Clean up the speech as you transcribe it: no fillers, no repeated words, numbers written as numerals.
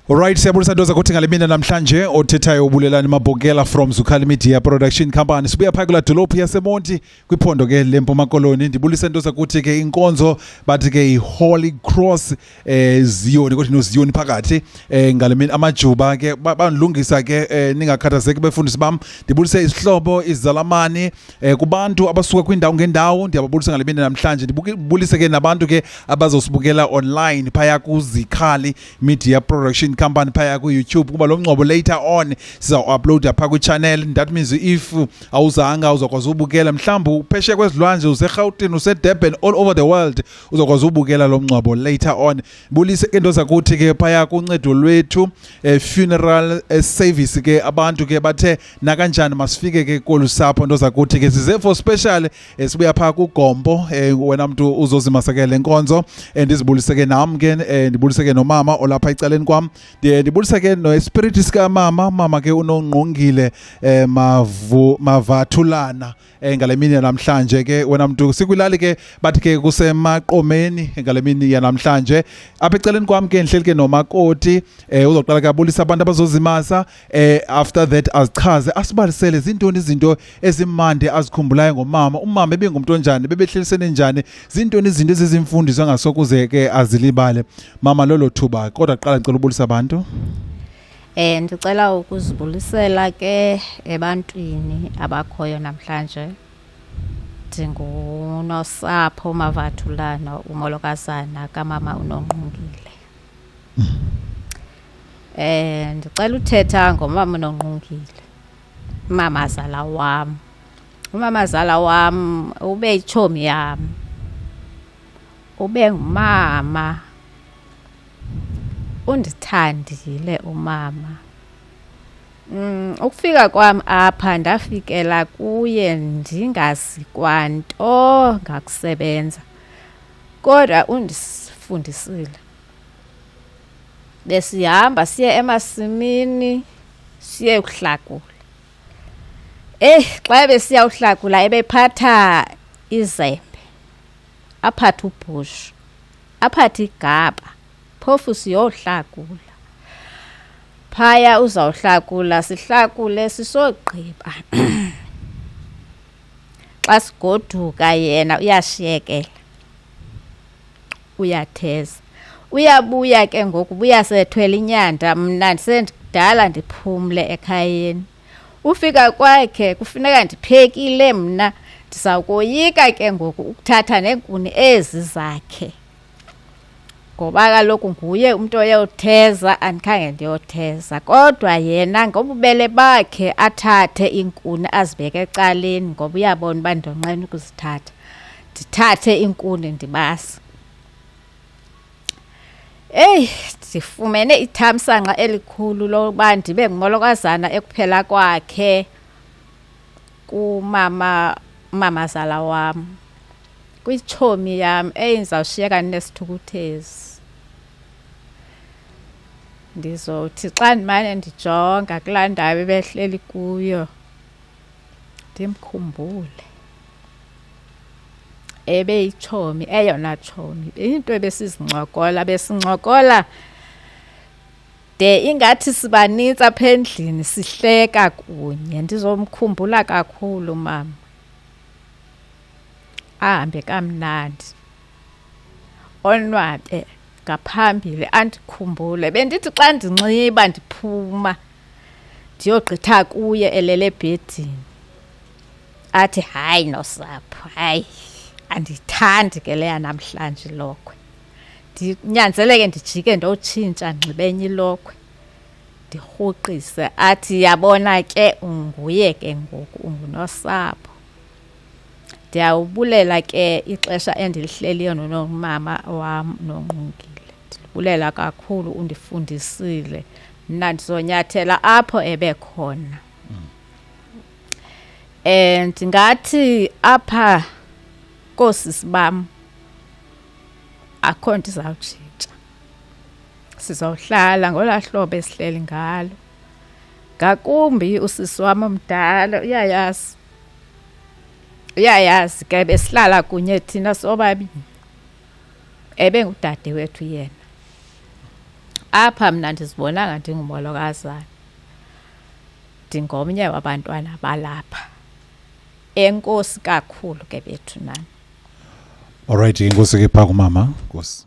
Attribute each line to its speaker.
Speaker 1: Alright, siyabulisa ndoza kuthi ngale mina namhlanje othethayo ubulelani Mabhokela from Zukhali Media Production Company. Sibuya phakathi kula dolophu yaseMonti kwiphondo ke leMpuma Koloni. Ndibulisa ndoza kuthi ke inkonzo bathi ke iHoly Cross Zion kodwa noZion phakathi ngale mina amajuba ke bandilungisa ke ningakhathazeki befundisi bam. Ndibulise isihlobo izalamani kubantu abasuka kwindawo ngendawo ndiyababulisa ngale mina namhlanje. Ndibulise ke nabantu ke abazosibukela online phaya kuZikhali Media Production Company phaya ku YouTube kuba lo mngcobo later on siza upload pha ku channel. That means if awuzanga uzokwazi ubukela mhlawumbe upheshe kwezilwandle useGauteng useDurban all over the world uzokwazi ubukela lo mngcobo later on. Bulise ke ndoza kuthi ke phaya kuncedo lwethu funeral service ke abantu ke bathe na kanjani masifike ke kolusapho ndoza kuthi ke size for special sibuya pha ku Gompo wena mntu uzozimasakela inkonzo ndizibulise ke nami ke ndibulise ke nomama olapha icaleni kwam. Ndibulisa ke no spirit sika mama ke unongqongile mavathulana ngale mini namhlanje ke wena mntu sikwilali ke bathi ke kusemaqomeni ngale mini yanamhlanje apha eceleni kwam ke ngihleli ke nomakoti uzoqala kabulisa abantu abazozimasa after that azichaze asibalisele zintoni izinto ezimande azikhumbulayo ngomama umama ebengumuntu onjani bebehlelisene njani zintoni izinto ezizimfundiso ngasokuze ke azilibale mama lolo thuba kodwa qala ngicela ubulisa abantu
Speaker 2: ndicela ukuzibulisela ke ebantwini abakhoyo namhlanje ndinguNosapho Mavathulana umolokazana kamama uNongqungile. Ndicela uthetha ngomama uNongqungile umamazala wam. Umamazala wam ube itshomi yam, ube ngumama undithandile umama. Ukufika kwam apha ndafikela kuye ndingazi kwanto ngakusebenza kodwa undifundisile. Besihamba siye emasimini siye ukuhlakula. Xa besiya uhlakula ebephatha izembe, aphatha ubhushu, aphatha igaba, phofu siyohlakula. Phaya uzawuhlakula sihlakule sisogqiba. Xa sigoduka yena uyashiyekela, uyatheza. Uyabuya ke ngoku buya sethwele inyanda mna ndisendala ndiphumle ekhayeni. Ufika kwakhe kufuneka ndiphekile mna ndizawukoyika ke ngoku ukuthatha nenkuni ezi zakhe ngoba kaloku nguye umuntu oyotheza andikhange ndiyotheza kodwa yena ngobubele bakhe athathe inkuni azibeke ecaleni ngoba uyabona uba ndonqena ukuzithatha ndithathe inkuni ndibasa. Ndifumene ithamsanqa elikhulu lokuba ndibe ngumolokazana ekuphela kwakhe kumamazala wam, kwitshomi yam eyenzawushiyeka nesithukuthezi. Ndizothi xa ndimane ndijonga kulaa ndawo ebehleli kuyo ndimkhumbule. Ebeyitshomi eyona tshomi into ebesizincokola besincokola de ingathi sibanintsi apha endlini sihleka kunye. Ndizomkhumbula kakhulu mama, ahambe kamnandi onwabe ngaphambili andikhumbule. Bendithi xa ndinxiba ndiphuma ndiyogqitha kuye elele ebhedini athi hayi Nosapho, hayi andiyithandi ke leya namhlanje ilokhwe. Ndinyanzeleke ndijike ndotshintsha ndinxibe enye ilokhwe ndirhuqise. Athi yabona ke unguye ke ngoku unguNosapho. Ndiyawubulela ke ixesha endilihleliyo nomama wam Nongqungile. Ndibulela kakhulu undifundisile mna ndizonyathela apho ebekhona. Ndingathi apha koosisi bam akho nto izawutshintsha. Sizawuhlala ngolaa hlobo esihleli ngalo. Ngakumbi usisi wam omdala uyayazi ke besihlala kunye thina sobabini. Ebengudade wethu yena. apha mna ndizibonanga ndingumolokazana, ndingomnye wabantwana balapha. Enkosi kakhulu ke bethu nani.
Speaker 1: Alright, inkosi ke phaa kumama. Nkosi.